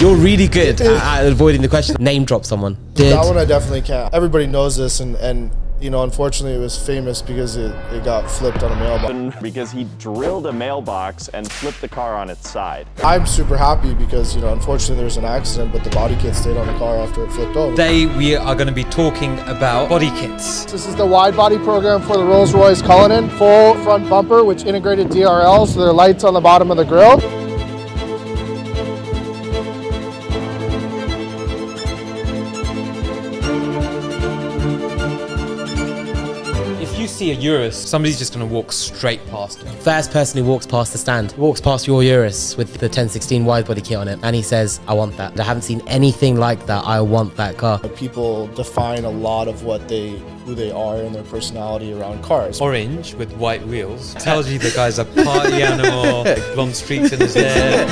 You're really good at avoiding the question. Name drop someone. That one I definitely can't. Everybody knows this, and you know, unfortunately, it was famous because it got flipped on a mailbox. Because he drilled a mailbox and flipped the car on its side. I'm super happy because, you know, unfortunately there was an accident, but the body kit stayed on the car after it flipped over. Today we are going to be talking about body kits. This is the wide body program for the Rolls Royce Cullinan. Full front bumper, which integrated DRL, so there are lights on the bottom of the grille. See a Urus, somebody's just going to walk straight past it. First person who walks past the stand, walks past your Urus with the 1016 widebody kit on it, and he says, I want that. I haven't seen anything like that. I want that car. People define a lot of who they are and their personality around cars. Orange with white wheels tells you the guy's a party animal, like blonde streaks in his hair.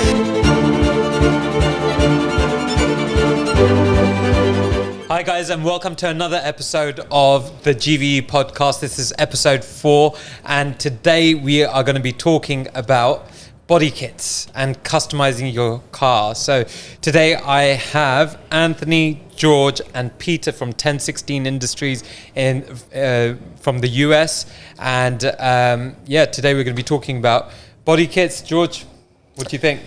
Hi guys, and welcome to another episode of the GVE Podcast. This is episode 4, and today we are going to be talking about body kits and customizing your car. So today I have Anthony, George, and Peter from 1016 Industries from the US. And today we're going to be talking about body kits. George, what do you think?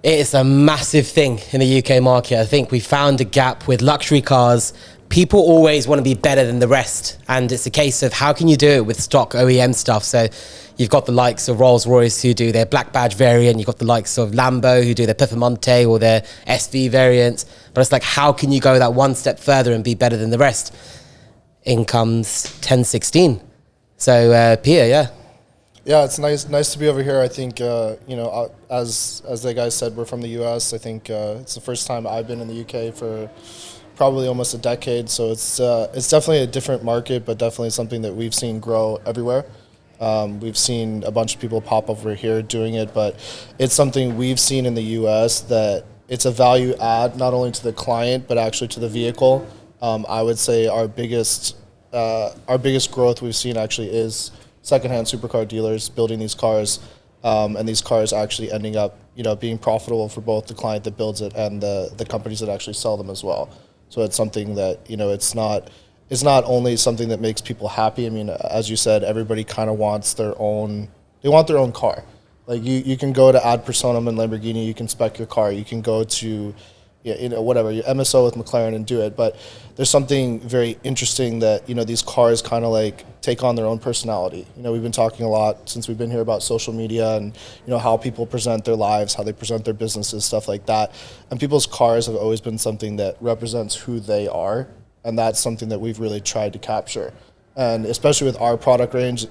It's a massive thing in the UK market. I think we found a gap with luxury cars. People always want to be better than the rest. And it's a case of how can you do it with stock OEM stuff? So you've got the likes of Rolls Royce who do their black badge variant. You've got the likes of Lambo who do their Performante or their SV variants. But it's like, how can you go that one step further and be better than the rest? In comes 1016. So, Pia, yeah. Yeah, it's nice to be over here. I think, as the guys said, we're from the US. I think it's the first time I've been in the UK for probably almost a decade. So it's definitely a different market, but definitely something that we've seen grow everywhere. We've seen a bunch of people pop over here doing it, but it's something we've seen in the US that it's a value add, not only to the client, but actually to the vehicle. I would say our biggest growth we've seen actually is secondhand supercar dealers building these cars, and these cars actually ending up, being profitable for both the client that builds it and the companies that actually sell them as well. So it's something that, it's not only something that makes people happy. I mean, as you said, everybody kind of wants their own car. Like you can go to Ad Personam and Lamborghini, you can spec your car, you can go to, whatever, your MSO with McLaren and do it. But there's something very interesting that, these cars kind of like take on their own personality. We've been talking a lot since we've been here about social media and, how people present their lives, how they present their businesses, stuff like that. And people's cars have always been something that represents who they are. And that's something that we've really tried to capture. And especially with our product range,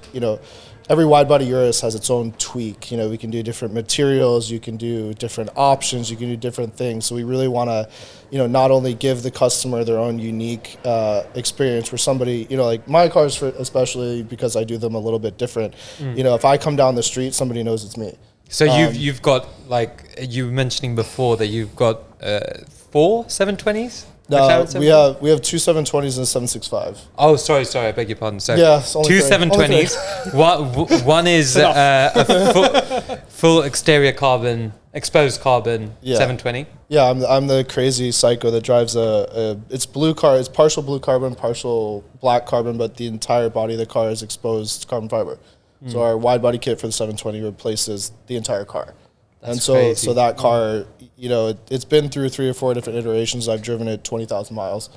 every wide-body Urus has its own tweak. We can do different materials, you can do different options, you can do different things. So we really want to, not only give the customer their own unique experience where somebody, like my cars, especially because I do them a little bit different. If I come down the street, somebody knows it's me. So you've got, like you were mentioning before, that you've got 4 720s? No, we have 2 720s and a 765. Oh, sorry, I beg your pardon. So yeah, 2 720s. One is a full exterior carbon, exposed carbon 720. Yeah, I'm the crazy psycho that drives it's partial blue carbon, partial black carbon, but the entire body of the car is exposed carbon fiber. So our wide body kit for the 720 replaces the entire car. That's crazy. So that car, it's been through 3 or 4 different iterations. I've driven it 20,000 miles.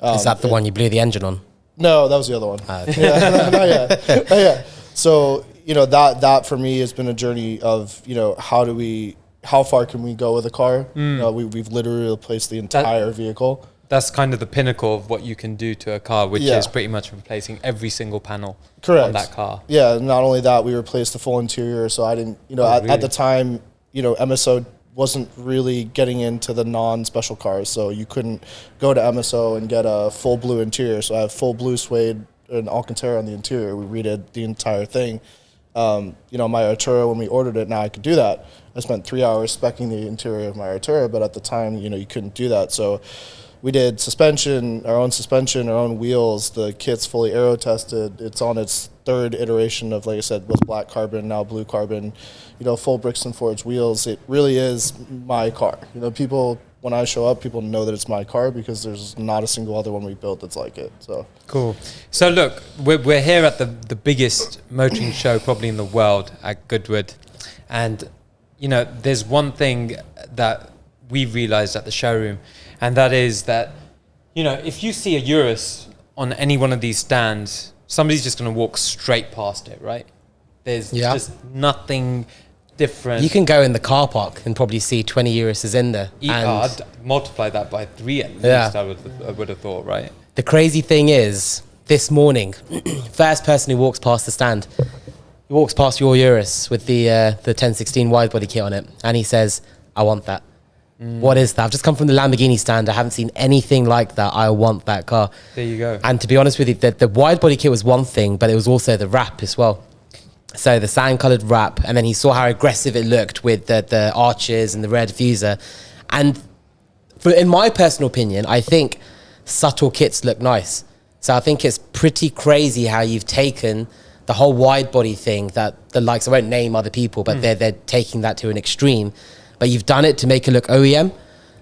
Is that the one you blew the engine on? No, that was the other one. Okay. Yeah, not yet. So, that for me has been a journey of, how far can we go with a car? We've literally replaced the entire vehicle. That's kind of the pinnacle of what you can do to a car, which is pretty much replacing every single panel on that car. Yeah, not only that, we replaced the full interior. So I didn't, at the time, MSO wasn't really getting into the non-special cars. So you couldn't go to MSO and get a full blue interior. So I have full blue suede and Alcantara on the interior. We redid the entire thing. My Artura, when we ordered it, now I could do that. I spent 3 hours speccing the interior of my Artura, but at the time, you couldn't do that. So we did our own wheels. The kit's fully aero tested. It's on its 3rd iteration of, like I said, was black carbon, now blue carbon, full Brixton Forge wheels. It really is my car. People when I show up, people know that it's my car because there's not a single other one we built that's like it. So cool. So look, we're here at the biggest motoring show probably in the world at Goodwood, and you know, there's one thing that we realized at the showroom, and that is that, you know, if you see a Urus on any one of these stands, somebody's just going to walk straight past it, right? There's just nothing different. You can go in the car park and probably see 20 Uruses in there. I'd multiply that by 3 at least, I would have thought, right? The crazy thing is, this morning, first person who walks past the stand, he walks past your Urus with the 1016 widebody kit on it, and he says, I want that. What is that? I've just come from the Lamborghini stand. I haven't seen anything like that. I want that car. There you go. And to be honest with you, the widebody kit was one thing, but it was also the wrap as well. So the sand-coloured wrap, and then he saw how aggressive it looked with the arches and the rear diffuser. And in my personal opinion, I think subtle kits look nice. So I think it's pretty crazy how you've taken the whole widebody thing that the likes, I won't name other people, but they're taking that to an extreme. But you've done it to make it look OEM.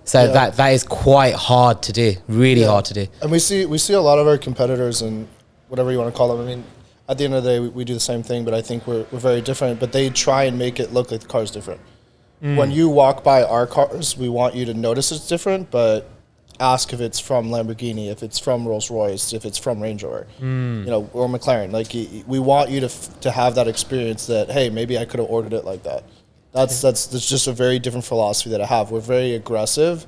So that is quite hard to do, really hard to do. And we see a lot of our competitors, and whatever you want to call them. I mean, at the end of the day, we do the same thing, but I think we're very different. But they try and make it look like the car's different. When you walk by our cars, we want you to notice it's different, but ask if it's from Lamborghini, if it's from Rolls Royce, if it's from Range Rover, you know, or McLaren. Like, we want you to have that experience that, hey, maybe I could have ordered it like that. That's just a very different philosophy that I have. We're very aggressive,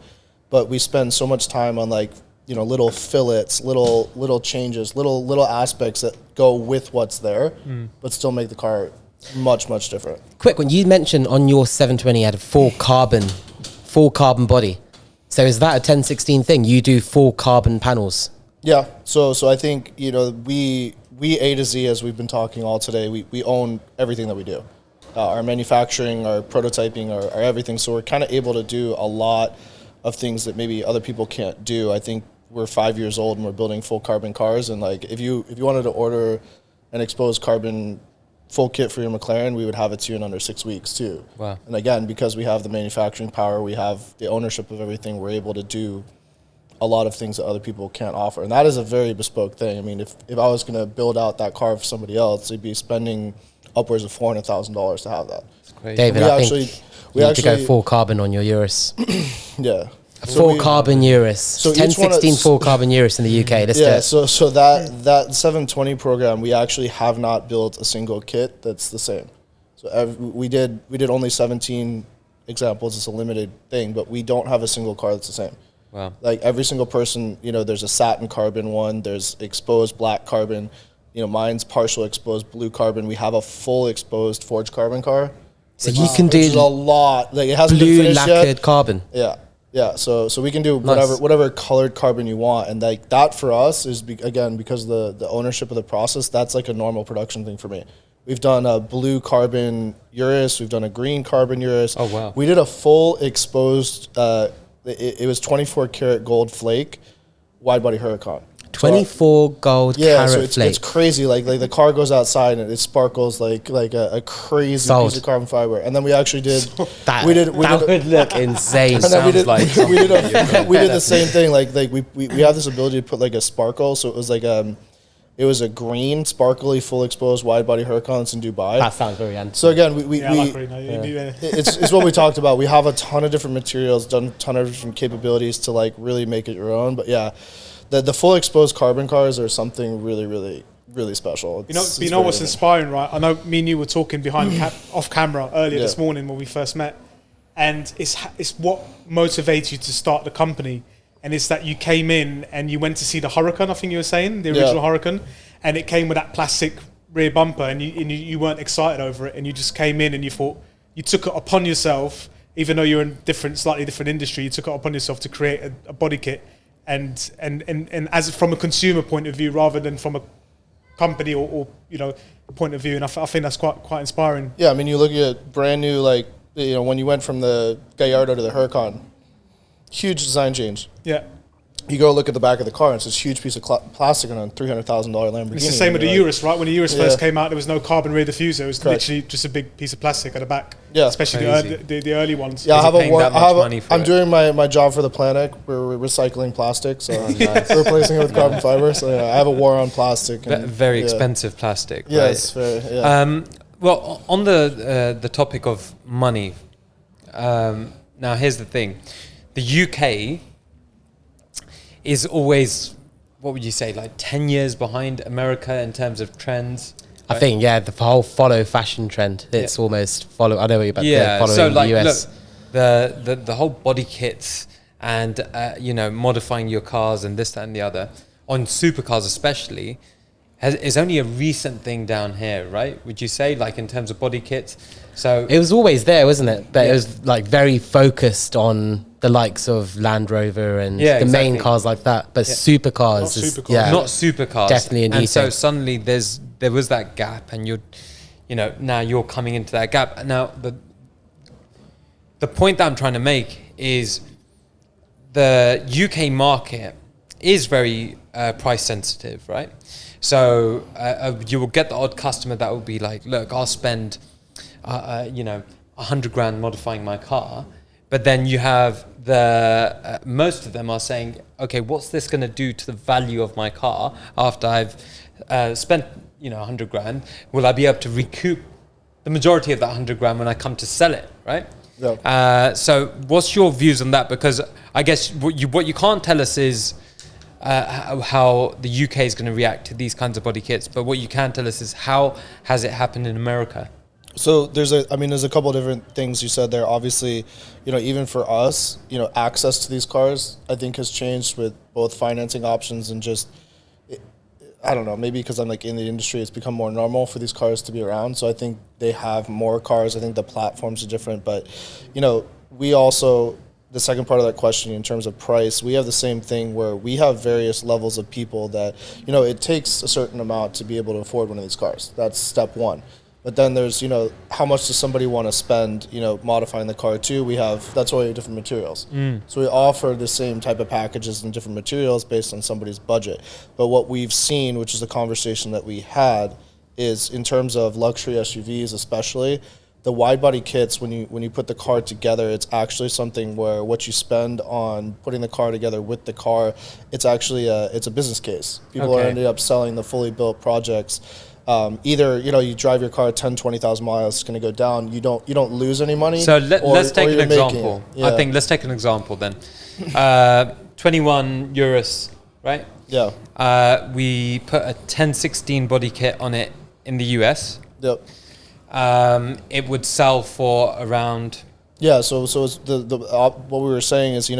but we spend so much time on, like, you know, little fillets, little changes, little aspects that go with what's there, but still make the car much different. Quick, when you mentioned on your 720 you had a full carbon body. So is that a 1016 thing? You do full carbon panels? Yeah. So I think, you know, we A to Z, as we've been talking all today, we own everything that we do. Our manufacturing, our prototyping, our everything. So we're kind of able to do a lot of things that maybe other people can't do. I think we're 5 years old and we're building full carbon cars. And like, if you wanted to order an exposed carbon full kit for your McLaren, we would have it to you in under 6 weeks too. Wow. And again, because we have the manufacturing power, we have the ownership of everything, we're able to do a lot of things that other people can't offer. And that is a very bespoke thing. I mean, if I was going to build out that car for somebody else, they'd be spending upwards of $400,000 to have that. David, I think you need to go full carbon on your Urus. Yeah. Full carbon Urus. So 1016 full carbon Urus in the UK. Let's do it. So that 720 program, we actually have not built a single kit that's the same. So we did only 17 examples. It's a limited thing, but we don't have a single car that's the same. Wow. Like every single person, you know, there's a satin carbon one, there's exposed black carbon. You know, mine's partial exposed blue carbon. We have a full exposed forged carbon car. So you can do a lot. Like, it hasn't been blue finished lacquered yet. Carbon. Yeah. So we can do Nice. whatever colored carbon you want, and like that for us is again because the ownership of the process. That's like a normal production thing for me. We've done a blue carbon Urus. We've done a green carbon Urus. Oh wow. We did a full exposed. It was 24 karat gold flake widebody Huracan. 24 gold carat flake. It's crazy. Like the car goes outside and it sparkles like a crazy piece of carbon fiber. And then we actually did that would look insane. And then we did the same thing. Like we have this ability to put like a sparkle. So it was like it was a green sparkly full exposed wide body Huracans in Dubai. That sounds very antique. So again, it's what we talked about. We have a ton of different materials, done a ton of different capabilities to like really make it your own. But yeah. The full exposed carbon cars are something really, really, really special. You know what's inspiring, right? I know me and you were talking off camera earlier this morning when we first met, and it's what motivates you to start the company, and it's that you came in and you went to see the Huracan. I think you were saying the original Huracan, and it came with that plastic rear bumper, and you weren't excited over it, and you just came in and you thought you took it upon yourself, even though you're in slightly different industry, you took it upon yourself to create a body kit. And as from a consumer point of view, rather than from a company or you know point of view, and I think that's quite inspiring. Yeah, I mean, you look at brand new, like, you know, when you went from the Gallardo to the Huracan, huge design change. Yeah, you go look at the back of the car, and it's this huge piece of plastic on a $300,000 Lamborghini. It's the same with the Urus, right? When the Urus first came out, there was no carbon rear diffuser. It was Correct. literally just a big piece of plastic at the back. Yeah. Especially the early ones. Yeah, I'm it? doing my job for the planet. We're recycling plastic, so we're replacing it with carbon fiber. So I have a war on plastic. And, very expensive plastic. Yes. Right? Very, yeah. Well, on the topic of money, now here's the thing: the UK is always, what would you say, like 10 years behind America in terms of trends? I think, the whole follow fashion trend. It's almost follow. I know what you're about to say, following so like, the US. Look, the whole body kits and modifying your cars and this, that, and the other on supercars especially is only a recent thing down here, right? Would you say, like in terms of body kits? So It was always there, wasn't it? But it was like very focused on the likes of Land Rover and the main cars like that. But supercars, not supercars, definitely a new thing. So thing. suddenly there was that gap, and now you're coming into that gap. Now the point that I'm trying to make is the UK market is very price sensitive, right? So you will get the odd customer that will be like, look, I'll spend, $100,000 modifying my car. But then you have most of them are saying, okay, what's this going to do to the value of my car after I've spent, $100,000? Will I be able to recoup the majority of that $100,000 when I come to sell it, right? Yeah. So what's your views on that? Because I guess what you can't tell us is how the UK is going to react to these kinds of body kits. But what you can tell us is how has it happened in America? So there's a couple of different things you said there. Obviously, even for us, access to these cars, I think, has changed with both financing options and just, I don't know, maybe because I'm like in the industry, it's become more normal for these cars to be around. So I think they have more cars. I think the platforms are different, but, we also, the second part of that question in terms of price, we have the same thing where we have various levels of people that, it takes a certain amount to be able to afford one of these cars. That's step one. But then there's, how much does somebody want to spend, modifying the car too? That's why we have different materials. So we offer the same type of packages and different materials based on somebody's budget. But what we've seen, which is the conversation that we had, is in terms of luxury SUVs especially, the wide body kits, when you put the car together, it's actually something where what you spend on putting the car together with the car, it's actually it's a business case. People are ending up selling the fully built projects. Either you drive your car 10, 20,000 miles, it's going to go down. You don't lose any money. So let's take an example. I think let's take an example then. 21 Urus, right? Yeah. We put a 1016 body kit on it in the US. Yep. It would sell for around. Yeah. So it's what we were saying is it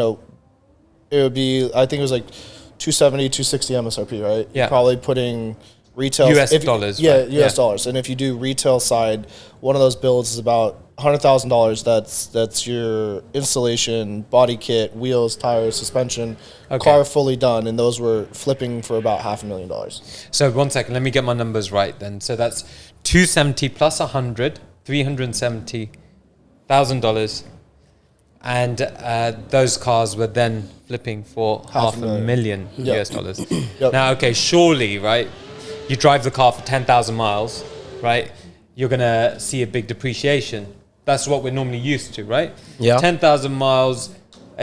would be, I think it was like 270, 260 MSRP, right? Yeah. You're probably putting retail dollars. Yeah, right? US dollars. And if you do retail side, one of those builds is about $100,000. That's your installation, body kit, wheels, tires, suspension, car fully done, and those were flipping for about $500,000. So 1 second, let me get my numbers right then. So that's 270 plus 100, $370,000, and those cars were then flipping for $500,000 US dollars. Now, okay, surely, right? You drive the car for 10,000 miles, right? You're going to see a big depreciation. That's what we're normally used to, right? Yeah. 10,000 miles,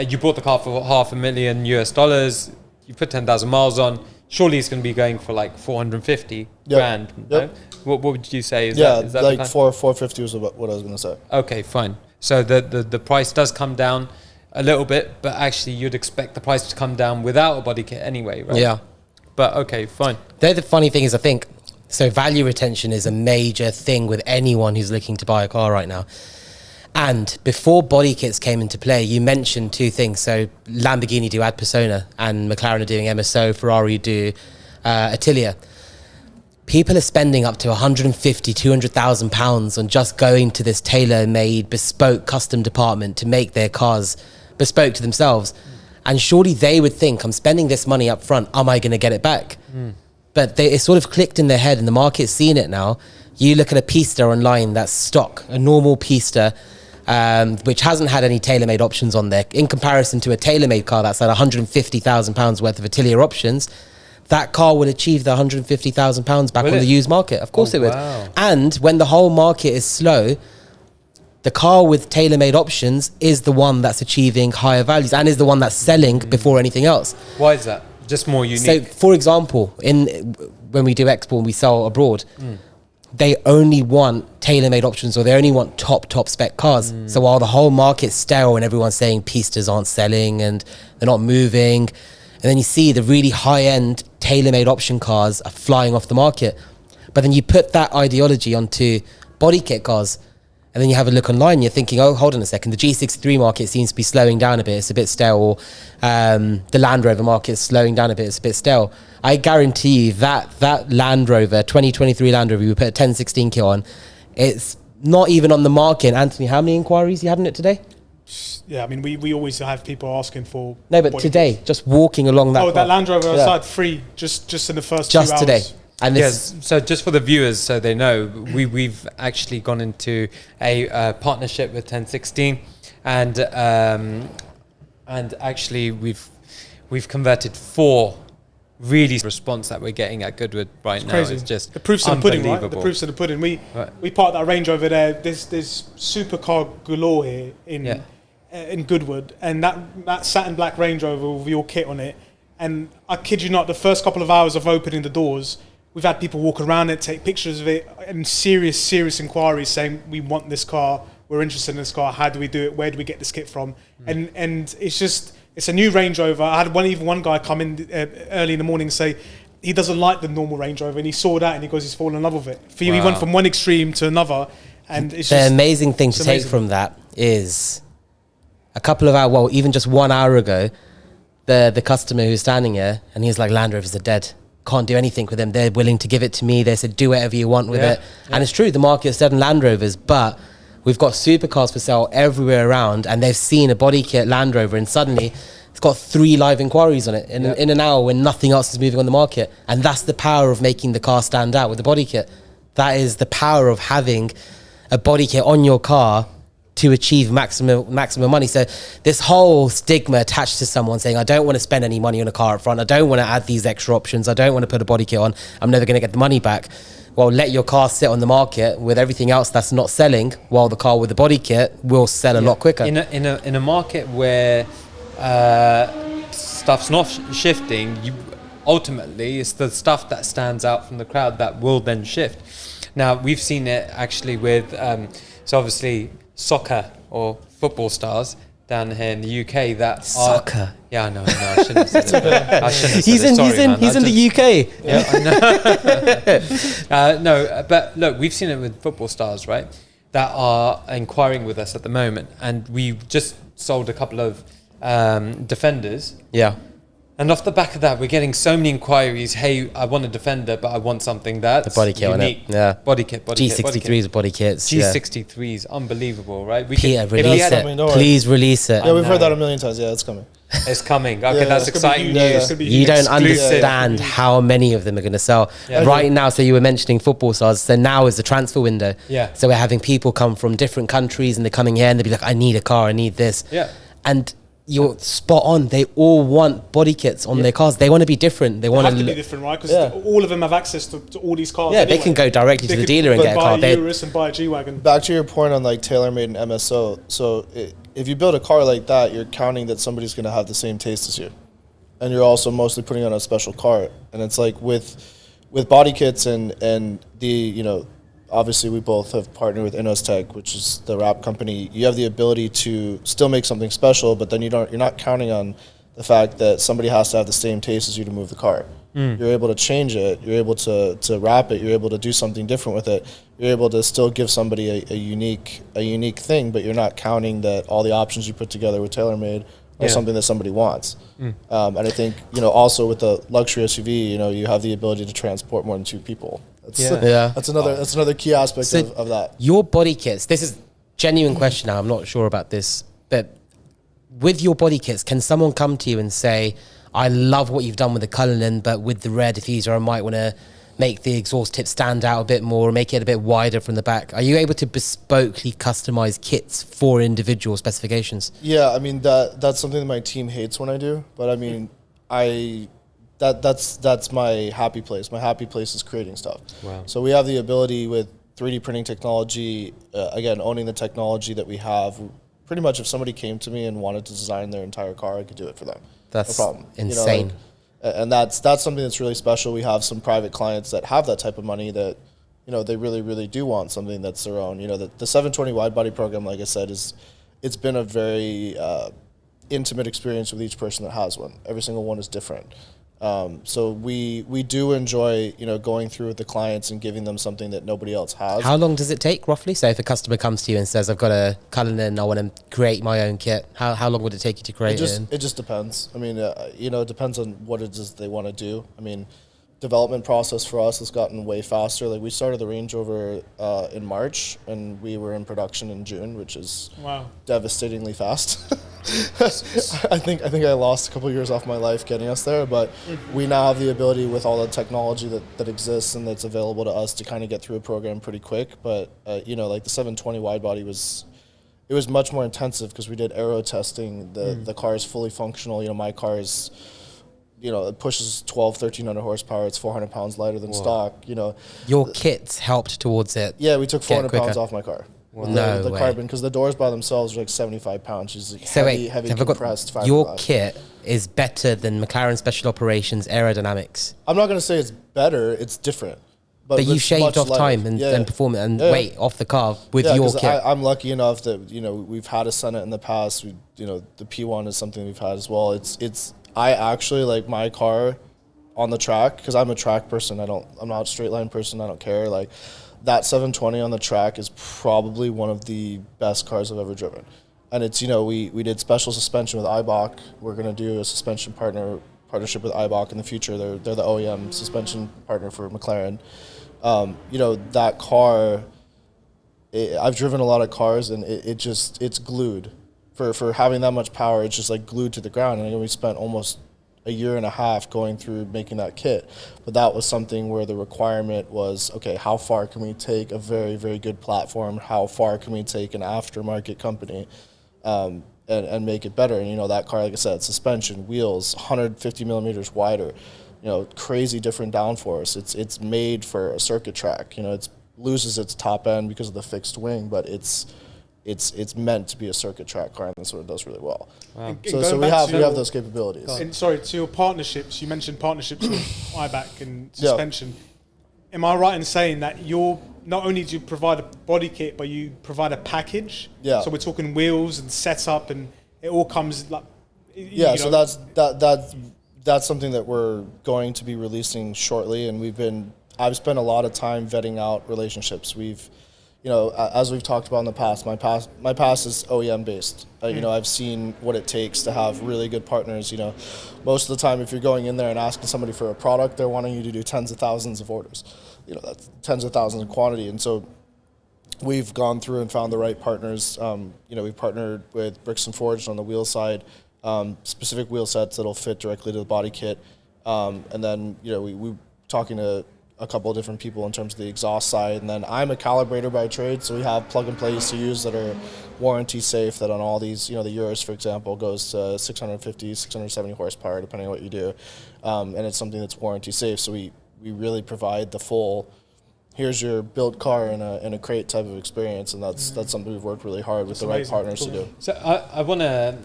you bought the car for $500,000 US dollars, you put 10,000 miles on, surely it's going to be going for like 450 grand. Yep. What would you say? Is that like 450 was what I was going to say. Okay, fine. So the price does come down a little bit, but actually you'd expect the price to come down without a body kit anyway, right? Yeah. But okay, fine. The funny thing is, I think, so value retention is a major thing with anyone who's looking to buy a car right now. And before body kits came into play, you mentioned two things. So Lamborghini do Ad Persona and McLaren are doing MSO, Ferrari do Attilia. People are spending up to 150, 200,000 pounds on just going to this tailor-made, bespoke custom department to make their cars bespoke to themselves. And surely they would think, I'm spending this money up front, am I going to get it back? But it sort of clicked in their head and the market's seen it now. You look at a Pista online that's stock, a normal Pista, which hasn't had any tailor-made options on there, in comparison to a tailor-made car that's had £150,000 worth of atelier options, that car will achieve the £150,000 back on the used market. Of course it would. Wow. And when the whole market is slow, the car with tailor-made options is the one that's achieving higher values and is the one that's selling before anything else. Why is that? Just more unique. So, for example, when we do export and we sell abroad, they only want tailor-made options, or they only want top spec cars. So while the whole market's sterile and everyone's saying pistas aren't selling and they're not moving, and then you see the really high-end tailor-made option cars are flying off the market. But then you put that ideology onto body kit cars, and then you have a look online, you're thinking, oh, hold on a second, the G63 market seems to be slowing down a bit, it's a bit stale, or the Land Rover market is slowing down a bit, it's a bit stale. I guarantee you that Land Rover, 2023 Land Rover, we put a 1016 kit on, it's not even on the market. Anthony, how many inquiries you had in it today? Yeah, I mean, we always have people asking for... No, but today, just walking along that... Oh, that Land Rover outside, free, just in the first 2 hours. Just today. And yes, so just for the viewers, so they know, we've actually gone into a partnership with 1016, and actually we've converted 4 really response that we're getting at Goodwood right now. Crazy. It's just the proof's in the pudding, right? The proof's in the pudding. We parked that Range over there. There's supercar galore here in Goodwood, and that satin black Range Rover with your kit on it. And I kid you not, the first couple of hours of opening the doors, we've had people walk around it, take pictures of it, and serious inquiries saying, we want this car, we're interested in this car, how do we do it, where do we get this kit from? And it's a new Range Rover. I had one guy come in early in the morning and say he doesn't like the normal Range Rover, and he saw that and he goes, he's fallen in love with it. He went from one extreme to another, and it's the amazing thing to take from that is a couple of hours, well, even just 1 hour ago, the customer who's standing here, and he's like, Land Rovers are dead. Can't do anything with them. They're willing to give it to me. They said, do whatever you want with it. And it's true, the market is dead on Land Rovers, but we've got supercars for sale everywhere around, and they've seen a body kit Land Rover, and suddenly it's got 3 live inquiries on it in an hour when nothing else is moving on the market. And that's the power of making the car stand out with the body kit. That is the power of having a body kit on your car to achieve maximum money. So this whole stigma attached to someone saying, I don't want to spend any money on a car up front, I don't want to add these extra options, I don't want to put a body kit on, I'm never going to get the money back. Well, let your car sit on the market with everything else that's not selling, while the car with the body kit will sell a lot quicker. In a market where stuff's not shifting, ultimately it's the stuff that stands out from the crowd that will then shift. Now, we've seen it actually with so obviously soccer or football stars down here in the UK that soccer. Yeah, I know. I shouldn't have said it. I shouldn't have He's said in the UK. Yeah, I know. No, but look, we've seen it with football stars, right? That are inquiring with us at the moment, and we've just sold a couple of Defenders. Yeah. And off the back of that, we're getting so many inquiries. Hey, I want a Defender, but I want something that's the body kit unique. On it. Yeah. Body kit. G63s body kits. G63s, unbelievable, right? Peter, release it. Please release it. Yeah, we've heard that a million times. Yeah, it's coming. It's coming. Okay, that's exciting news. You don't understand how many of them are going to sell. Yeah. Right now, so you were mentioning football stars. So now is the transfer window. Yeah. So we're having people come from different countries, and they're coming here and they'll be like, I need a car, I need this. Yeah. And you're spot on. They all want body kits on their cars. They want to be different. They want to be different, right? Because all of them have access to all these cars. Yeah, anyway. They can go directly to the dealer and get a car. Buy a Urus and buy a G-Wagon. Back to your point on like tailor-made and MSO. So if you build a car like that, you're counting that somebody's going to have the same taste as you, and you're also mostly putting on a special car. And it's like with body kits and the obviously we both have partnered with Inostech, which is the wrap company. You have the ability to still make something special, but then you're not counting on the fact that somebody has to have the same taste as you to move the car. You're able to change it, you're able to wrap it, you're able to do something different with it. You're able to still give somebody a unique thing, but you're not counting that all the options you put together with TaylorMade are something that somebody wants. And I think, also with the luxury SUV, you have the ability to transport more than 2 people. That's another key aspect of that. Your body kits, this is a genuine question now, I'm not sure about this, but with your body kits, can someone come to you and say, I love what you've done with the Cullinan, but with the red diffuser, I might want to make the exhaust tip stand out a bit more, make it a bit wider from the back. Are you able to bespokely customize kits for individual specifications? Yeah, I mean that's something that my team hates when I do, but I mean that's my happy place. My happy place is creating stuff. Wow. So we have the ability with 3D printing technology, again, owning the technology that we have. Pretty much if somebody came to me and wanted to design their entire car, I could do it for them. That's no problem. insane. And that's something that's really special. We have some private clients that have that type of money that, they really, really do want something that's their own. The 720 wide body program, like I said, it's been a very intimate experience with each person that has one. Every single one is different. So we do enjoy, going through with the clients and giving them something that nobody else has. How long does it take roughly? So if a customer comes to you and says, I've got a Cullinan, I want to create my own kit, how long would it take you to create it? It just depends. I mean, it depends on what it is they want to do. I mean, development process for us has gotten way faster. Like we started the Range Rover in March and we were in production in June, which is devastatingly fast. I think I lost a couple of years off my life getting us there, but we now have the ability with all the technology that exists and that's available to us to kind of get through a program pretty quick. But like the 720 wide body was much more intensive because we did aero testing. The car is fully functional. My car is, it pushes 1,300 horsepower. It's 400 pounds lighter than stock. Your kits helped towards it. Yeah, we took 400 pounds off my car. With the way. carbon, because the doors by themselves are like 75 pounds. It's like heavy compressed fiberglass. Your kit is better than McLaren Special Operations aerodynamics. I'm not going to say it's better, it's different. But you shaved off time and performance and weight off the car with your kit. I'm lucky enough that, we've had a Senate in the past. The P1 is something we've had as well. I actually like my car on the track, because I'm a track person. I'm not a straight line person. I don't care. Like, that 720 on the track is probably one of the best cars I've ever driven. And it's, we did special suspension with Eibach. We're going to do a suspension partnership with Eibach in the future. They're the OEM suspension partner for McLaren. That car, I've driven a lot of cars and it's glued. For having that much power, it's just like glued to the ground. And we spent almost a year and a half going through making that kit. But that was something where the requirement was, okay, how far can we take a very, very good platform? How far can we take an aftermarket company and make it better? And, that car, like I said, suspension, wheels, 150 millimeters wider, crazy different downforce. It's made for a circuit track. It loses its top end because of the fixed wing, but it's meant to be a circuit track car, and that's what it does really well. Wow. So we have those capabilities. And sorry, to your partnerships, you mentioned partnerships with Eibach and suspension. Yeah. Am I right in saying that you're not only do you provide a body kit, but you provide a package? Yeah. So we're talking wheels and setup, and it all comes like. So that's something that we're going to be releasing shortly, and I've spent a lot of time vetting out relationships. As we've talked about in the past, my past is OEM based. I've seen what it takes to have really good partners. Most of the time, if you're going in there and asking somebody for a product, they're wanting you to do tens of thousands of orders. That's tens of thousands in quantity. And so we've gone through and found the right partners. We've partnered with Bricks and Forged on the wheel side, specific wheel sets that'll fit directly to the body kit. And then, we're talking to a couple of different people in terms of the exhaust side. And then I'm a calibrator by trade, so we have plug-and-play ECUs that are warranty safe, that on all these, the Urus, for example, goes to 650, 670 horsepower, depending on what you do. And it's something that's warranty safe, so we really provide the full, here's your built car in a crate type of experience, and that's something we've worked really hard with the right partners to do. So I want to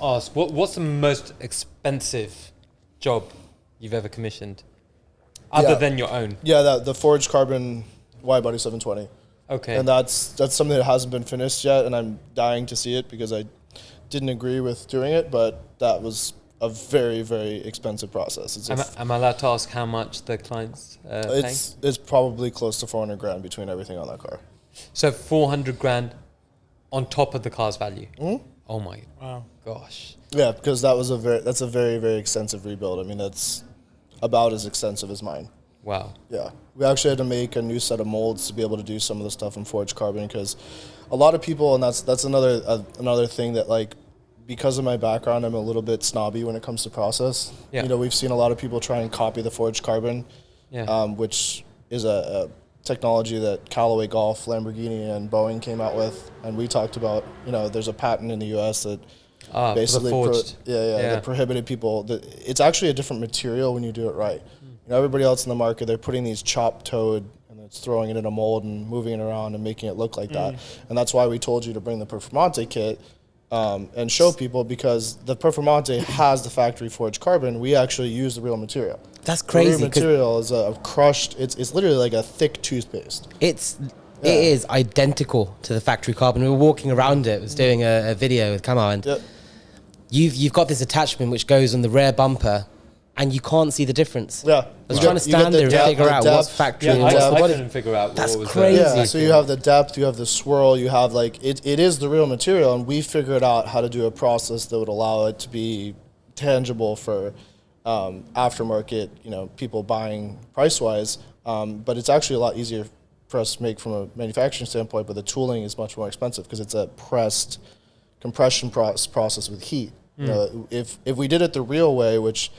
ask, what's the most expensive job you've ever commissioned? Other than your own? Yeah, the forged carbon widebody 720. Okay. And that's something that hasn't been finished yet, and I'm dying to see it because I didn't agree with doing it, but that was a very, very expensive process. Am I allowed to ask how much the client's paying? It's probably close to 400 grand between everything on that car. So 400 grand on top of the car's value? Mm-hmm. Oh my gosh. Yeah, because that's a very, very extensive rebuild. I mean, that's about as extensive as mine. Wow. Yeah. We actually had to make a new set of molds to be able to do some of the stuff in forged carbon, because a lot of people, and that's another thing that, like, because of my background, I'm a little bit snobby when it comes to process. Yeah. We've seen a lot of people try and copy the forged carbon. which is a technology that Callaway Golf, Lamborghini, and Boeing came out with. And we talked about, there's a patent in the U.S. that basically that prohibited people. It's actually a different material when you do it right. Everybody else in the market, they're putting these chopped-toed, and it's throwing it in a mold and moving it around and making it look like that. And that's why we told you to bring the Performante kit and show people, because the Performante has the factory forged carbon. We actually use the real material. That's crazy. The real material is a crushed. It's literally like a thick toothpaste. It is identical to the factory carbon. We were walking around it. I was doing a video with Kamal, and you've got this attachment which goes on the rear bumper, and you can't see the difference. Yeah. I was trying to stand there and figure out what's factory and what's I couldn't figure out That's what was crazy. Yeah, so you have the depth, you have the swirl, you have it is the real material, and we figured out how to do a process that would allow it to be tangible for aftermarket, people buying price-wise, but it's actually a lot easier for us to make from a manufacturing standpoint, but the tooling is much more expensive because it's a pressed compression process with heat. If we did it the real way, which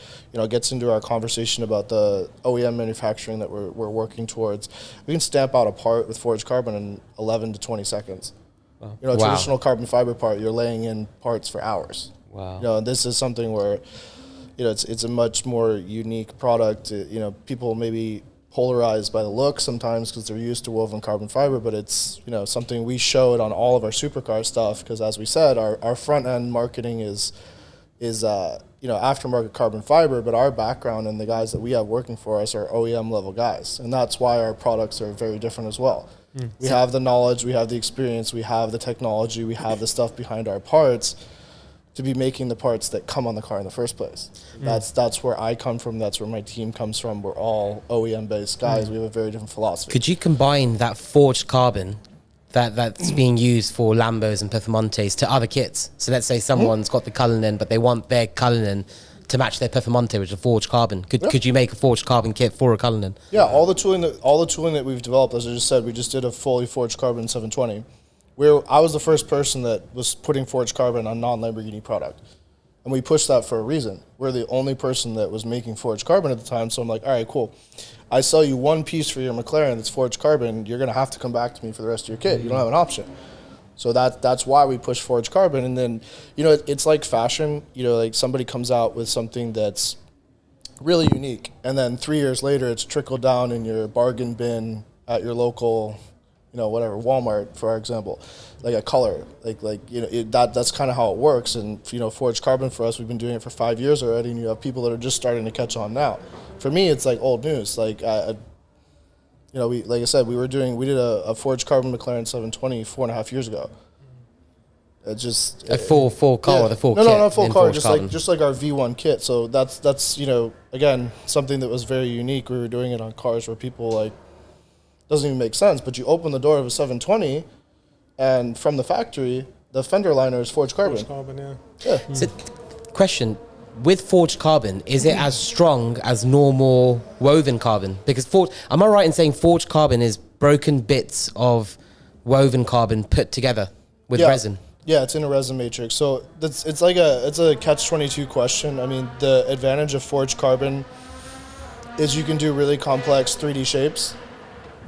gets into our conversation about the OEM manufacturing that we're working towards, we can stamp out a part with forged carbon in 11 to 20 seconds. Wow. A traditional carbon fiber part, you're laying in parts for hours. Wow. And this is something where it's a much more unique product. People maybe polarized by the look sometimes because they're used to woven carbon fiber, but it's something we showed on all of our supercar stuff, because as we said, our front end marketing is aftermarket carbon fiber, but our background and the guys that we have working for us are OEM level guys, and that's why our products are very different as well. We have the knowledge, we have the experience, we have the technology, we have the stuff behind our parts to be making the parts that come on the car in the first place. That's where I come from. That's where my team comes from. We're all OEM-based guys. We have a very different philosophy. Could you combine that forged carbon that's being used for Lambos and Performantes to other kits? So let's say someone's got the Cullinan, but they want their Cullinan to match their Performante, which is a forged carbon. Could you make a forged carbon kit for a Cullinan? Yeah, all the tooling that we've developed, as I just said, we just did a fully forged carbon 720. I was the first person that was putting forged carbon on non-Lamborghini product. And we pushed that for a reason. We're the only person that was making forged carbon at the time, so I'm like, all right, cool. I sell you one piece for your McLaren that's forged carbon, you're going to have to come back to me for the rest of your kit. You don't have an option. So that's why we push forged carbon. And then, it's like fashion. Like somebody comes out with something that's really unique, and then 3 years later it's trickled down in your bargain bin at your local whatever, Walmart, for example, like a color, that's kind of how it works. And, forged carbon for us, we've been doing it for 5 years already, and you have people that are just starting to catch on now. For me, it's like old news. Like I said, we did a forged carbon McLaren 720 4.5 years ago. It just a full car or the full kit? No, full car, carbon. just like our V1 kit. So that's again, something that was very unique. We were doing it on cars where people doesn't even make sense, but you open the door of a 720, and from the factory, the fender liner is forged carbon. Forged carbon, Yeah. So, question, with forged carbon, is it as strong as normal woven carbon? Because am I right in saying forged carbon is broken bits of woven carbon put together with resin? Yeah, it's in a resin matrix. So it's a catch-22 question. I mean, the advantage of forged carbon is you can do really complex 3D shapes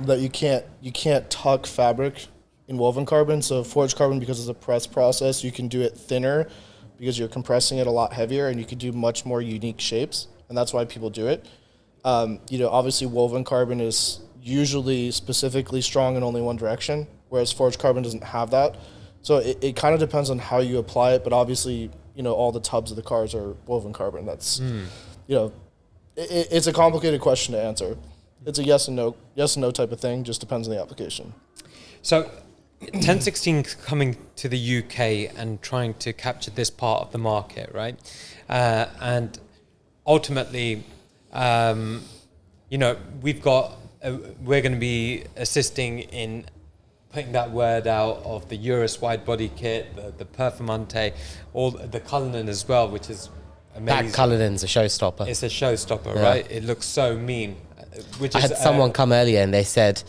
that you can't tuck fabric in woven carbon. So forged carbon, because it's a press process, you can do it thinner because you're compressing it a lot heavier, and you can do much more unique shapes, and that's why people do it. Obviously woven carbon is usually specifically strong in only one direction, whereas forged carbon doesn't have that. So it kind of depends on how you apply it, but obviously, all the tubs of the cars are woven carbon. That's, it's a complicated question to answer. It's a yes and no type of thing. Just depends on the application. So 1016 coming to the UK and trying to capture this part of the market, right? And ultimately, we're going to be assisting in putting that word out of the Urus widebody kit, the Performante, all the Cullinan as well, which is amazing. That Cullinan's a showstopper. It's a showstopper, right? It looks so mean. I had someone come earlier and they said,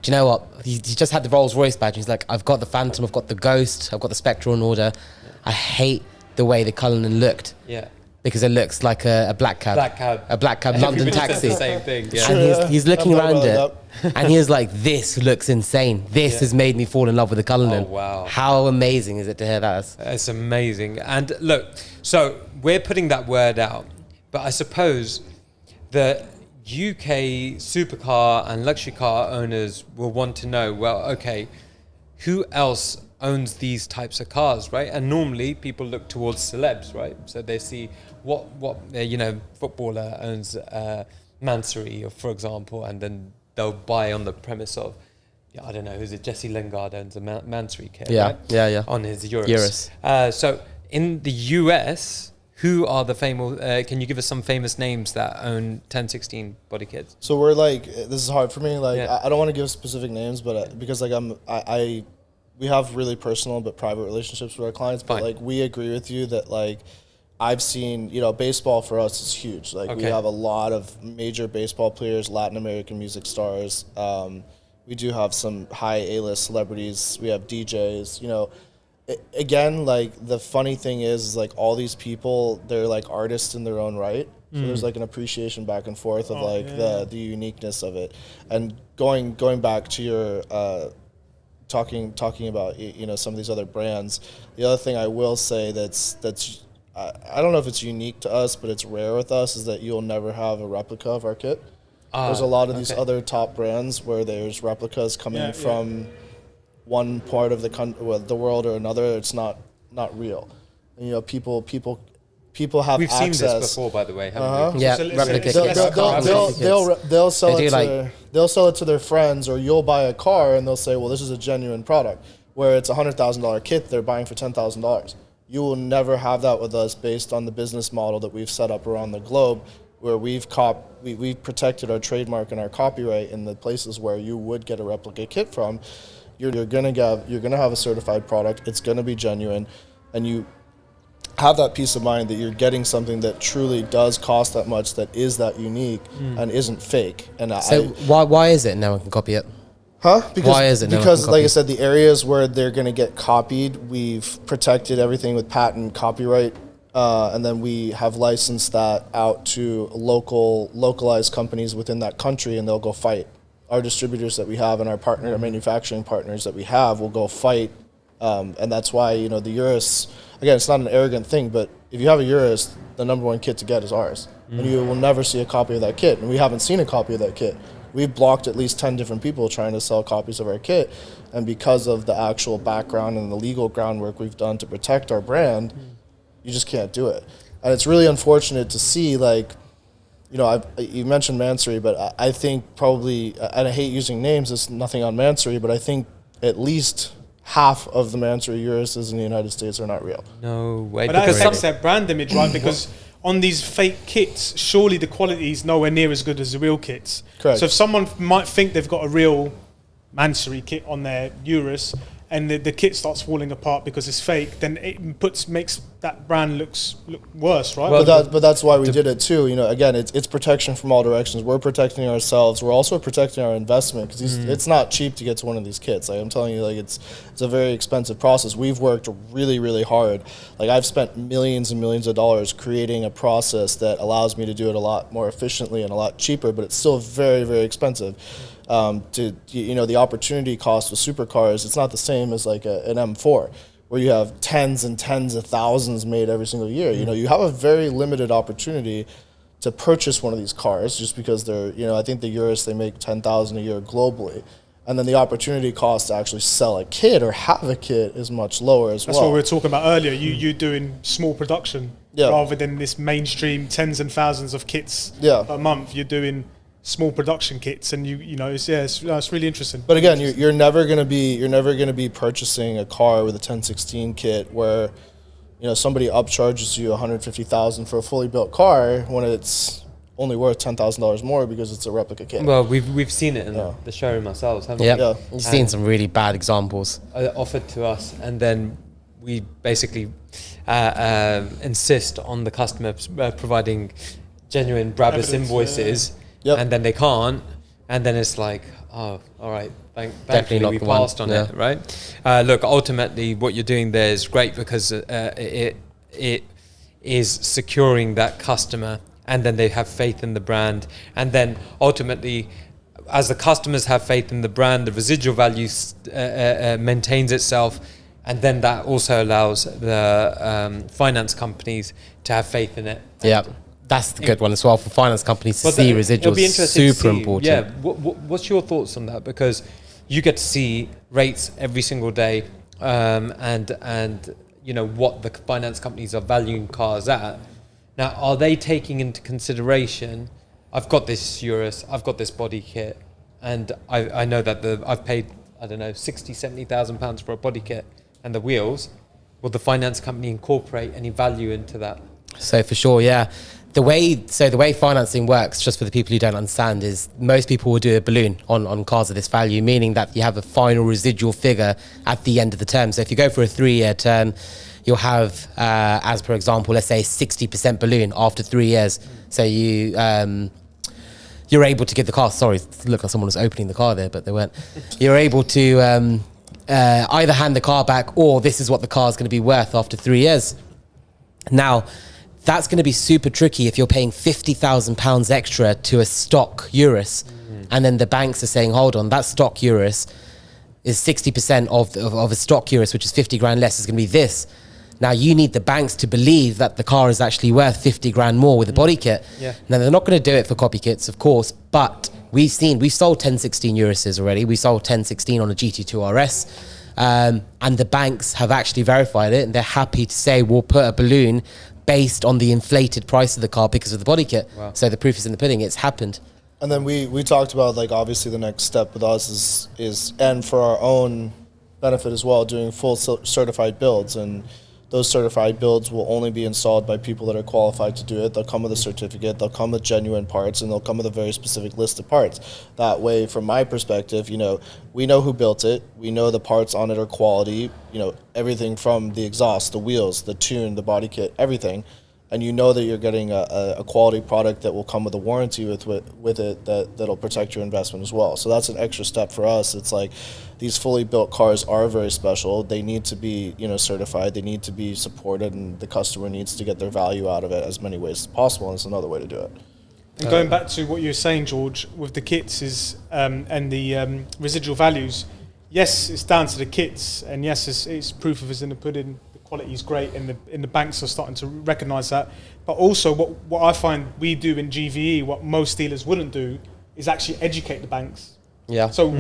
do you know what? He just had the Rolls Royce badge. He's like, I've got the Phantom, I've got the Ghost, I've got the Spectre on order. I hate the way the Cullinan looked. Yeah. because it looks like a black cab. A black cab London Everybody taxi. says the same thing. Yeah. And he's looking I'm around not it, and he was like, "This looks insane. This has made me fall in love with the Cullinan." Oh, wow. How amazing is it to hear that? It's amazing. And look, so we're putting that word out, but I suppose the UK supercar and luxury car owners will want to know, well, okay, who else owns these types of cars, right? And normally people look towards celebs, right? So they see what footballer owns Mansory, for example, and then they'll buy on the premise of, I don't know, who's it? Jesse Lingard owns a Mansory kit, right? Yeah. On his Urus. So in the US, who are the famous? Can you give us some famous names that own 1016 Bodykits? So we're like, this is hard for me. Like, I don't want to give specific names, but because like we have really personal but private relationships with our clients. But like, we agree with you that like, I've seen, baseball for us is huge. Like, we have a lot of major baseball players, Latin American music stars. We do have some high A-list celebrities. We have DJs. Again, like, the funny thing is like, all these people, they're like artists in their own right. So there's like an appreciation back and forth of the uniqueness of it. And going back to your talking about some of these other brands, the other thing I will say that's I don't know if it's unique to us, but it's rare with us, is that you'll never have a replica of our kit. There's a lot of these other top brands where there's replicas coming from one part of the world or another. It's not real. And, people have We've access. seen this before, by the way, haven't we? Yeah, So replica kits. They'll sell They it do to they'll sell it to their friends, or you'll buy a car and they'll say, well, this is a genuine product, where it's $100,000 kit they're buying for $10,000. You will never have that with us, based on the business model that we've set up around the globe, where we've protected our trademark and our copyright in the places where you would get a replica kit from. You're gonna have a certified product. It's gonna be genuine, and you have that peace of mind that you're getting something that truly does cost that much, that is that unique and isn't fake. And why is it no one can copy it? Huh? Why is it no one because can like copy? I said, the areas where they're going to get copied, we've protected everything with patent copyright, and then we have licensed that out to localized companies within that country, and they'll go fight. Our distributors that we have and our manufacturing partners that we have will go fight, and that's why the Urus. Again, it's not an arrogant thing, but if you have a Urus, the number one kit to get is ours, and you will never see a copy of that kit, and we haven't seen a copy of that kit. We've blocked at least 10 different people trying to sell copies of our kit, and because of the actual background and the legal groundwork we've done to protect our brand, you just can't do it. And it's really unfortunate to see, like, you mentioned Mansory, but I think probably, and I hate using names, it's nothing on Mansory, but I think at least half of the Mansory Uruses in the United States are not real. No way. But that affects their brand image, right? Because on these fake kits, surely the quality is nowhere near as good as the real kits. Correct. So if someone might think they've got a real Mansory kit on their Urus, and the kit starts falling apart because it's fake, then it makes that brand look worse, right? But that's why we did it too. Again, it's protection from all directions. We're protecting ourselves. We're also protecting our investment, because it's not cheap to get to one of these kits. Like, I'm telling you, like, it's a very expensive process. We've worked really, really hard. Like, I've spent millions and millions of dollars creating a process that allows me to do it a lot more efficiently and a lot cheaper, but it's still very, very expensive. The opportunity cost with supercars, it's not the same as like an M4, where you have tens and tens of thousands made every single year. You have a very limited opportunity to purchase one of these cars, just because they're, I think the Urus, they make 10,000 a year globally. And then the opportunity cost to actually sell a kit or have a kit is much lower as well. That's what we were talking about earlier. You doing small production rather than this mainstream tens and thousands of kits a month. You're doing small production kits, and it's really interesting. But again, you're never gonna be purchasing a car with a 1016 kit where somebody upcharges you $150,000 for a fully built car when it's only worth $10,000 more because it's a replica kit. Well, we've seen it in the showroom ourselves, haven't we? Yeah, we've seen some really bad examples offered to us, and then we basically insist on the customer providing genuine Brabus invoices. Yep. And then they can't, and then it's like, oh, all right, thankfully we passed on it, right? Look, ultimately, what you're doing there is great, because it is securing that customer, and then they have faith in the brand, and then ultimately, as the customers have faith in the brand, the residual value maintains itself, and then that also allows the finance companies to have faith in it. Yeah, that's the good one as well for finance companies to see residuals. It'll be interesting Super to see, important. Yeah, what's your thoughts on that? Because you get to see rates every single day, and you know what the finance companies are valuing cars at. Now, are they taking into consideration, I've got this Urus, I've got this body kit, and I know that I've paid, I don't know, 60,000, 70,000 pounds for a body kit and the wheels. Will the finance company incorporate any value into that? So for sure, yeah. The way financing works, just for the people who don't understand, is most people will do a balloon on cars of this value, meaning that you have a final residual figure at the end of the term. So if you go for a 3-year term, you'll have, as per example, let's say 60% balloon after 3 years. So you're able to give the car, sorry, it looked like someone was opening the car there, but they weren't. You're able to either hand the car back, or this is what the car is going to be worth after 3 years. Now, that's going to be super tricky if you're paying £50,000 extra to a stock Urus, and then the banks are saying, hold on, that stock Urus is 60% of a stock Urus, which is 50 grand less, is going to be this. Now you need the banks to believe that the car is actually worth 50 grand more with a body kit. Yeah. Now they're not going to do it for copykits, of course, but we've sold 1016 Uruses already. We sold 1016 on a GT2 RS. And the banks have actually verified it, and they're happy to say we'll put a balloon based on the inflated price of the car because of the body kit. Wow. So the proof is in the pudding. It's happened. And then we talked about, like, obviously the next step with us is and for our own benefit as well, doing full certified builds. And those certified builds will only be installed by people that are qualified to do it. They'll come with a certificate, they'll come with genuine parts, and they'll come with a very specific list of parts. That way, from my perspective, you know, we know who built it, we know the parts on it are quality, you know, everything from the exhaust, the wheels, the tune, the body kit, everything. And you know that you're getting a quality product that will come with a warranty with it that'll protect your investment as well. So that's an extra step for us. It's like these fully built cars are very special. They need to be, you know, certified. They need to be supported, and the customer needs to get their value out of it as many ways as possible. And it's another way to do it. And going back to what you were saying, George, with the kits is and the residual values. Yes, it's down to the kits, and yes, it's proof of is in the pudding. Quality is great, and the banks are starting to recognise that. But also, what I find we do in GVE, what most dealers wouldn't do, is actually educate the banks. Yeah. So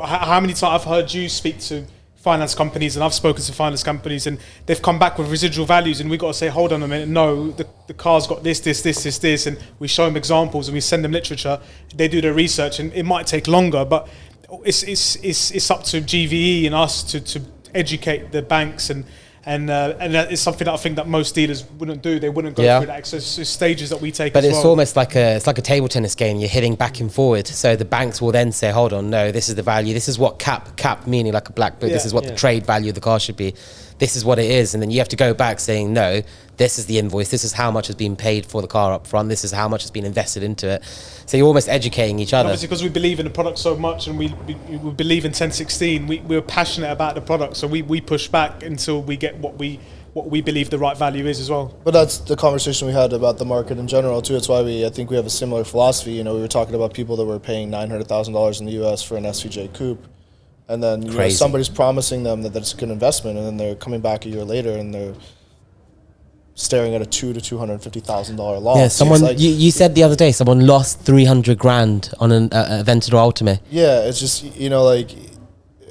how many times I've heard you speak to finance companies, and I've spoken to finance companies, and they've come back with residual values, and we've got to say, hold on a minute, no, the car's got this, and we show them examples, and we send them literature. They do their research, and it might take longer, but it's up to GVE and us to educate the banks, and that is something that I think that most dealers wouldn't do. They wouldn't go through that. So it's stages that we take. But as it's well. almost like a table tennis game. You're hitting back and forward. So the banks will then say, hold on, no, this is the value. This is what cap meaning like a black book. This is what the trade value of the car should be. This is what it is. And then you have to go back saying, no, this is the invoice. This is how much has been paid for the car up front. This is how much has been invested into it. So you're almost educating each other. Obviously, because we believe in the product so much, and we believe in 1016, we're passionate about the product. So we push back until we get what we believe the right value is as well. But that's the conversation we had about the market in general too. It's why I think we have a similar philosophy. You know, we were talking about people that were paying $900,000 in the US for an SVJ coupe, and then you know, somebody's promising them that it's a good investment, and then they're coming back a year later and they're staring at a $200,000 to $250,000 loss. Yeah, someone like, you said the other day someone lost 300 grand on an Aventador Ultimate. Yeah, it's just, you know, like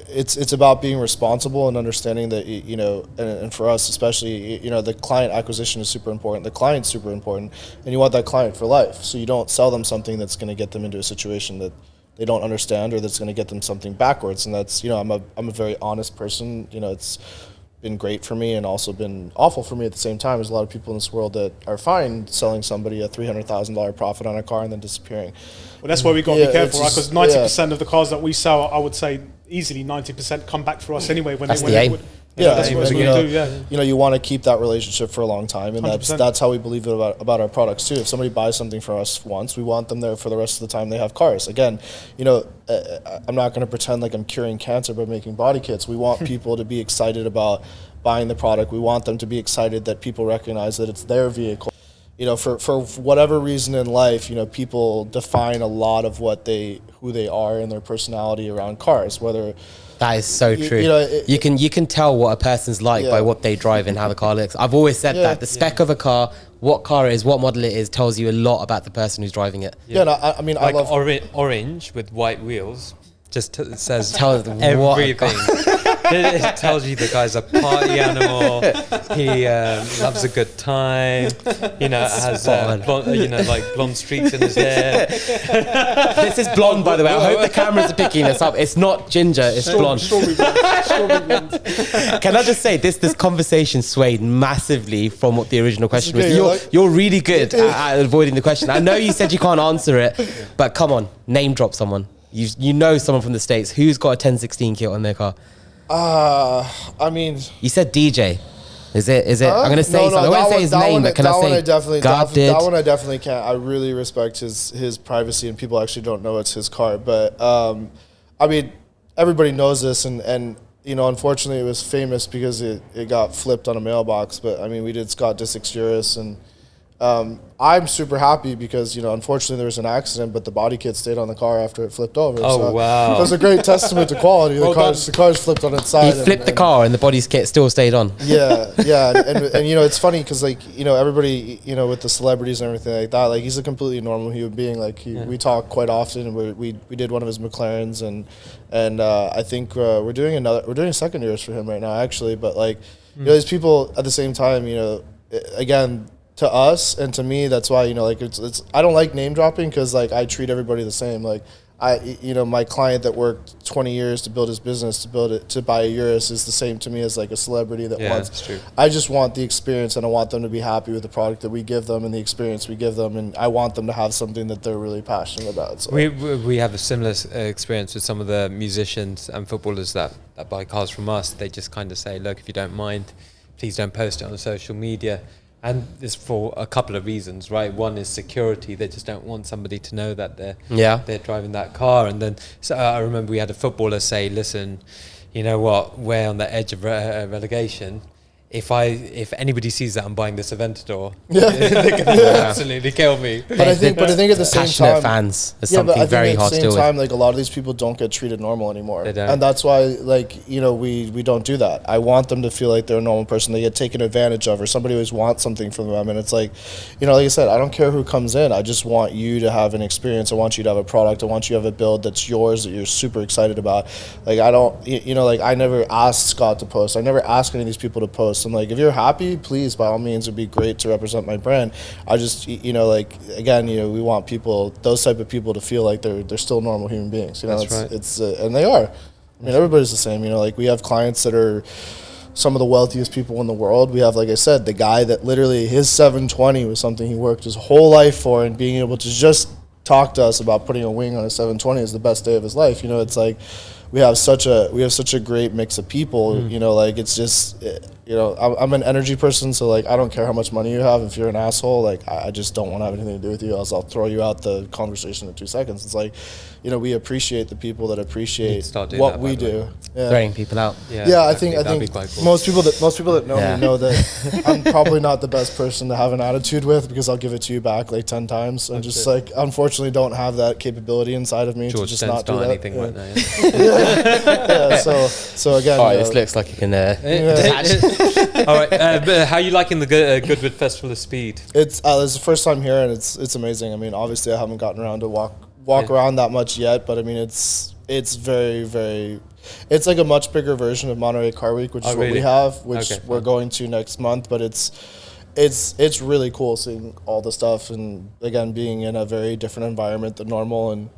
it's about being responsible and understanding that, you know, and for us especially, you know, the client acquisition is super important. The client's super important, and you want that client for life. So you don't sell them something that's going to get them into a situation that they don't understand, or that's going to get them something backwards. And that's, you know, I'm a very honest person. You know, it's been great for me and also been awful for me at the same time. There's a lot of people in this world that are fine selling somebody a $300,000 profit on a car and then disappearing. Well, that's why we got to be careful, right? Because 90% of the cars that we sell, I would say easily 90% come back for us anyway. When that's they, the aim. That's what we do. You know, you want to keep that relationship for a long time, and 100%. that's how we believe about our products too. If somebody buys something for us once, we want them there for the rest of the time they have cars. Again, you know, I'm not going to pretend like I'm curing cancer by making body kits. We want people to be excited about buying the product. We want them to be excited that people recognize that it's their vehicle. You know, for whatever reason in life, you know, people define a lot of who they are and their personality around cars, whether... That is so true. You can tell what a person's like by what they drive and how the car looks. I've always said that the spec of a car, what car it is, what model it is, tells you a lot about the person who's driving it. Yeah, no, I mean, like I love orange with white wheels. Just says tells everything. It tells you the guy's a party animal. He loves a good time. You know, has blonde streaks in his hair. This is blonde, by the way. I hope the cameras are picking this up. It's not ginger. It's blonde. Strawberry blonde. Can I just say this conversation swayed massively from what the original question was. Okay, You're really good at avoiding the question. I know you said you can't answer it, but come on, name drop someone. You know someone from the States who's got a 1016 kit on their car. I mean, you said DJ. Is it? I'm gonna say something. I won't say his name, but can I say that one? I definitely can't. I really respect his privacy, and people actually don't know it's his car. But I mean, everybody knows this, and you know, unfortunately, it was famous because it got flipped on a mailbox. But I mean, we did Scott Disick's Urus, and I'm super happy because, you know, unfortunately there was an accident, but the body kit stayed on the car after it flipped over. Oh, so wow. It was a great testament to quality. The car's flipped on its side. He flipped the car and the body kit still stayed on. Yeah. And you know, it's funny because, like, you know, everybody, you know, with the celebrities and everything like that, like, he's a completely normal human being. Like, we talk quite often, and we did one of his McLarens, and I think we're doing a second Urus for him right now, actually. But, like, you know, these people at the same time, you know, again, to us and to me, that's why, you know, like, it's I don't like name dropping because, like, I treat everybody the same. Like, you know, my client that worked 20 years to build his business, to buy a Urus is the same to me as, like, a celebrity that wants. That's true. I just want the experience, and I want them to be happy with the product that we give them and the experience we give them, and I want them to have something that they're really passionate about. So. We have a similar experience with some of the musicians and footballers that buy cars from us. They just kind of say, look, if you don't mind, please don't post it on social media. And it's for a couple of reasons, right? One is security. They just don't want somebody to know that they're driving that car. And then so I remember we had a footballer say, listen, you know what, we're on the edge of relegation. If anybody sees that I'm buying this Aventador, they're going to absolutely kill me. But I think at the same passionate time, fans is something very hard to deal with. At the same time, like, a lot of these people don't get treated normal anymore, They don't. and that's why, like, you know, we don't do that. I want them to feel like they're a normal person. They get taken advantage of, or somebody always wants something from them, and it's like, you know, like I said, I don't care who comes in. I just want you to have an experience. I want you to have a product. I want you to have a build that's yours, that you're super excited about. Like, I don't, you know, like, I never asked Scott to post. I never ask any of these people to post. I'm like, if you're happy, please, by all means, it'd be great to represent my brand. I just, you know, like, again, you know, we want people, those type of people, to feel like they're still normal human beings. You know, That's right. And they are. I mean, everybody's the same. You know, like, we have clients that are some of the wealthiest people in the world. We have, like I said, the guy that literally his 720 was something he worked his whole life for, and being able to just talk to us about putting a wing on a 720 is the best day of his life. You know, it's like we have such a great mix of people. You know, like, it's just, you know, I'm an energy person, so, like, I don't care how much money you have. If you're an asshole, like, I just don't want to have anything to do with you, else I'll throw you out the conversation in 2 seconds. It's like, you know, we appreciate the people that appreciate what we do. Yeah. Throwing people out. Yeah, I think cool. most people that know me know that I'm probably not the best person to have an attitude with, because I'll give it to you back like 10 times. I just, like, unfortunately don't have that capability inside of me to just not do that. Anything right now. So again, all right, this looks like you can All right, but how are you liking the Goodwood Festival of Speed? It's the first time here, and it's amazing. I mean, obviously I haven't gotten around to walk around that much yet, but I mean, it's very, very, it's like a much bigger version of Monterey Car Week, which is what we have, which we're going to next month. But it's really cool seeing all the stuff, and again, being in a very different environment than normal, and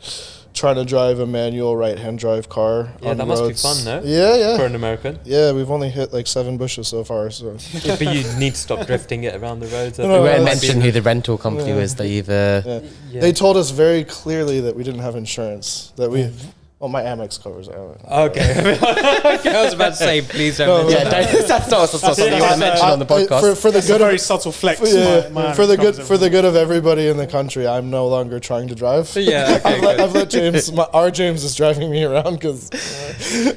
trying to drive a manual right-hand drive car. Yeah, that must be fun, no? Yeah. For an American. Yeah, we've only hit like 7 bushes so far, so. But you need to stop drifting it around the roads. We won't mention who the rental company was that you've... They told us very clearly that we didn't have insurance, that we... Well, my Amex covers it. Okay. Okay, I was about to say, please don't. No, Yeah, that's not something you want to mention on the podcast. For the That's a good very of, subtle flex. yeah, my for the covers good of everybody in the country, I'm no longer trying to drive. Yeah, okay, I've let James. Our James is driving me around because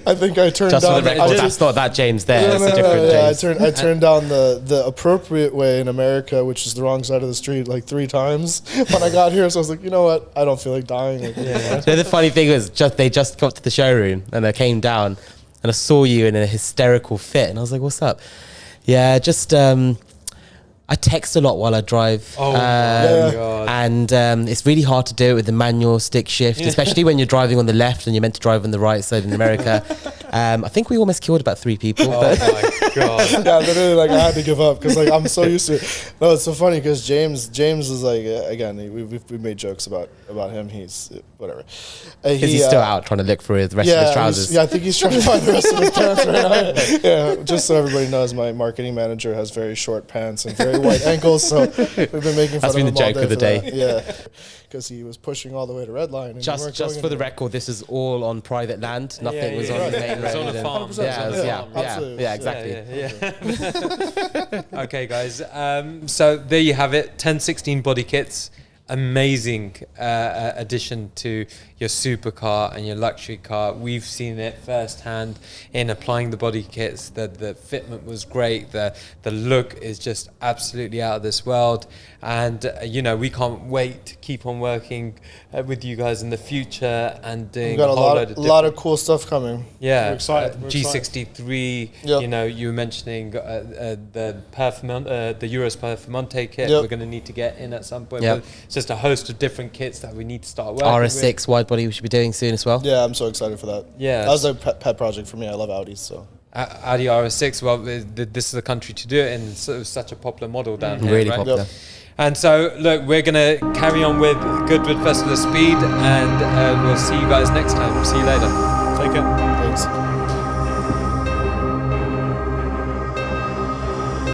I think I turned Just for down. the record, that's not that James there. It's a different James. I turned down the appropriate way in America, which is the wrong side of the street, like 3 times when I got here. So I was like, you know what? I don't feel like dying. Like, No, the funny thing was, they just got to the showroom and I came down and I saw you in a hysterical fit and I was like, "What's up?" Yeah, just I text a lot while I drive. Oh my God. And it's really hard to do it with the manual stick shift, especially when you're driving on the left and you're meant to drive on the right side in America. I think we almost killed about 3 people. Oh my God. yeah, literally, like I had to give up because like I'm so used to it. No, it's so funny because James is like again, we've made jokes about him. He's whatever. He's still out trying to look for the rest of his trousers. I think he's trying to find the rest of his pants right now. Yeah, just so everybody knows, my marketing manager has very short pants and very white ankles, so we've been making fun That's of been him the joke all of the day. day. Yeah, because he was pushing all the way to red line. And Just for the record, this is all on private land. Nothing was on the main It was road. on a and- farm. Absolutely. Yeah, exactly. Yeah. Okay, guys. So there you have it. 1016 Bodykits. Amazing addition to your supercar and your luxury car. We've seen it firsthand in applying the body kits. The fitment was great. The look is just absolutely out of this world. And we can't wait to keep on working with you guys in the future and doing We've got a lot of cool stuff coming. Yeah, We're excited. G63. Yep. You were mentioning the Urus Performante kit. Yep. We're going to need to get in at some point. Yep. But it's just a host of different kits that we need to start working RS6 widebody we should be doing soon as well. Yeah, I'm so excited for that. Yeah. That was a pet project for me. I love Audis, so. Audi RS6. Well, this is the country to do it, and it's such a popular model down here. Really right? popular. Yep. And so, look, we're going to carry on with Goodwood Festival of Speed, and we'll see you guys next time. See you later. Take it. Thanks.